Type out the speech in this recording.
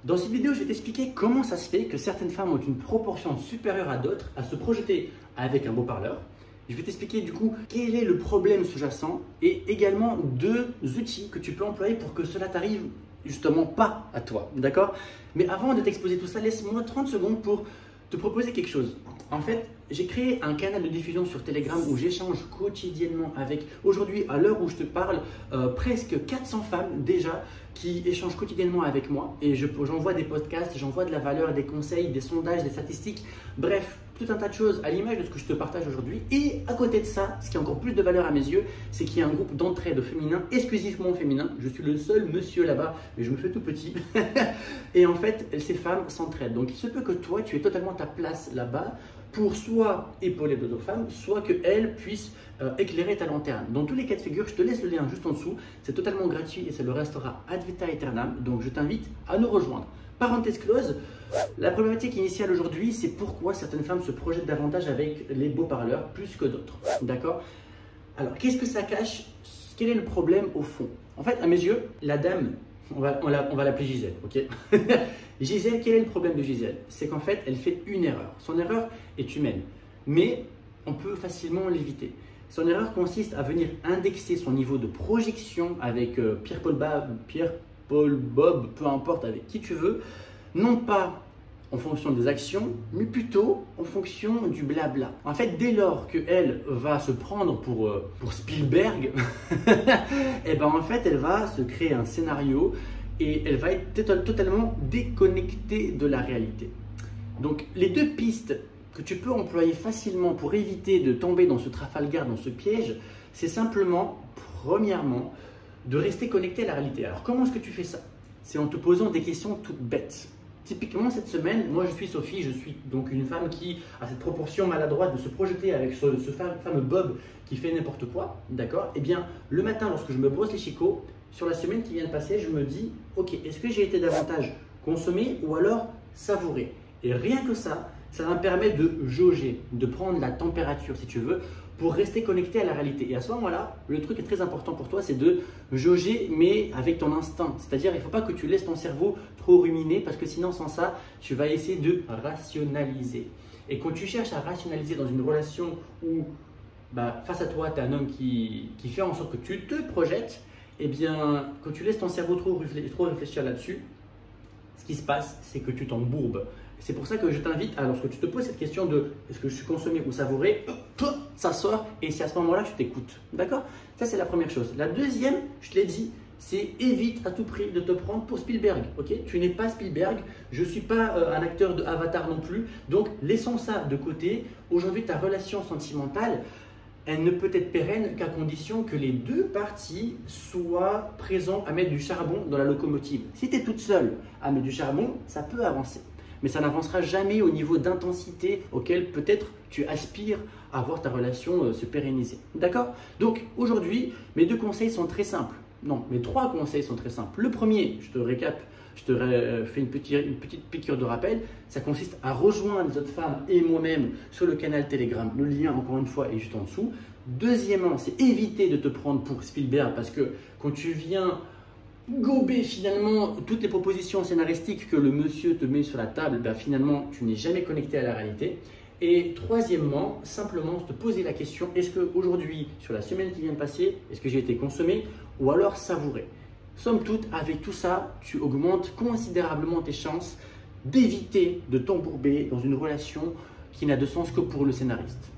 Dans cette vidéo, je vais t'expliquer comment ça se fait que certaines femmes ont une proportion supérieure à d'autres à se projeter avec un beau parleur. Je vais t'expliquer du coup quel est le problème sous-jacent et également deux outils que tu peux employer pour que cela t'arrive justement pas à toi, d'accord? Mais avant de t'exposer tout ça, laisse-moi 30 secondes pour te proposer quelque chose. En fait, j'ai créé un canal de diffusion sur Telegram où j'échange quotidiennement avec, aujourd'hui, à l'heure où je te parle, presque 400 femmes déjà qui échangent quotidiennement avec moi. Et j'envoie des podcasts, j'envoie de la valeur, des conseils, des sondages, des statistiques, bref, tout un tas de choses à l'image de ce que je te partage aujourd'hui. Et à côté de ça, ce qui a encore plus de valeur à mes yeux, c'est qu'il y a un groupe d'entraide féminin, exclusivement féminin. Je suis le seul monsieur là-bas, mais je me fais tout petit. Et en fait, ces femmes s'entraident. Donc il se peut que toi, tu aies totalement ta place là-bas pour soit épauler d'autres femmes, soit qu'elles puissent éclairer ta lanterne. Dans tous les cas de figure, je te laisse le lien juste en dessous. C'est totalement gratuit et ça le restera ad vitam aeternam. Donc je t'invite à nous rejoindre. Parenthèse close, la problématique initiale aujourd'hui, c'est pourquoi certaines femmes se projettent davantage avec les beaux parleurs plus que d'autres. D'accord? Alors, qu'est-ce que ça cache? Quel est le problème au fond? En fait, à mes yeux, la dame, on va l'appeler Gisèle, ok? Gisèle, quel est le problème de Gisèle? C'est qu'en fait, elle fait une erreur. Son erreur est humaine, mais on peut facilement l'éviter. Son erreur consiste à venir indexer son niveau de projection avec Pierre-Paul Bob, peu importe avec qui tu veux, non pas en fonction des actions, mais plutôt en fonction du blabla. En fait, dès lors qu'elle va se prendre pour Spielberg, et ben en fait, elle va se créer un scénario et elle va être totalement déconnectée de la réalité. Donc, les deux pistes que tu peux employer facilement pour éviter de tomber dans ce Trafalgar, dans ce piège, c'est simplement, premièrement, de rester connecté à la réalité. Alors, comment est-ce que tu fais ça? C'est en te posant des questions toutes bêtes. Typiquement, cette semaine, moi je suis Sophie, je suis donc une femme qui a cette proportion maladroite de se projeter avec ce fameux Bob qui fait n'importe quoi, d'accord? Eh bien, le matin, lorsque je me brosse les chicots, sur la semaine qui vient de passer, je me dis, ok, est-ce que j'ai été davantage consommé ou alors savouré? Et rien que ça va me permettre de jauger, de prendre la température, si tu veux, pour rester connecté à la réalité. Et à ce moment-là, le truc est très important pour toi, c'est de jauger, mais avec ton instinct. C'est-à-dire, il ne faut pas que tu laisses ton cerveau trop ruminer, parce que sinon, sans ça, tu vas essayer de rationaliser. Et quand tu cherches à rationaliser dans une relation où, face à toi, tu as un homme qui fait en sorte que tu te projettes, eh bien, quand tu laisses ton cerveau trop réfléchir là-dessus, ce qui se passe, c'est que tu t'embourbes. C'est pour ça que je t'invite à, lorsque tu te poses cette question de est-ce que je suis consommé ou savouré, ça sort et c'est à ce moment-là que tu t'écoutes. D'accord? Ça, c'est la première chose. La deuxième, je te l'ai dit, c'est évite à tout prix de te prendre pour Spielberg. Ok? Tu n'es pas Spielberg, je ne suis pas un acteur de Avatar non plus. Donc, laissons ça de côté. Aujourd'hui, ta relation sentimentale, elle ne peut être pérenne qu'à condition que les deux parties soient présentes à mettre du charbon dans la locomotive. Si tu es toute seule à mettre du charbon, ça peut avancer. Mais ça n'avancera jamais au niveau d'intensité auquel peut-être tu aspires à voir ta relation se pérenniser. D'accord? Donc aujourd'hui, mes deux conseils sont très simples. Non, mes trois conseils sont très simples. Le premier, je te récap, je te fais une petite piqûre de rappel. Ça consiste à rejoindre les autres femmes et moi-même sur le canal Telegram. Le lien, encore une fois, est juste en dessous. Deuxièmement, c'est éviter de te prendre pour Spielberg parce que quand tu viens gober finalement toutes les propositions scénaristiques que le monsieur te met sur la table, finalement, tu n'es jamais connecté à la réalité. Et troisièmement, simplement te poser la question, est-ce qu'aujourd'hui, sur la semaine qui vient de passer, est-ce que j'ai été consommé ou alors savouré? Somme toute, avec tout ça, tu augmentes considérablement tes chances d'éviter de t'embourber dans une relation qui n'a de sens que pour le scénariste.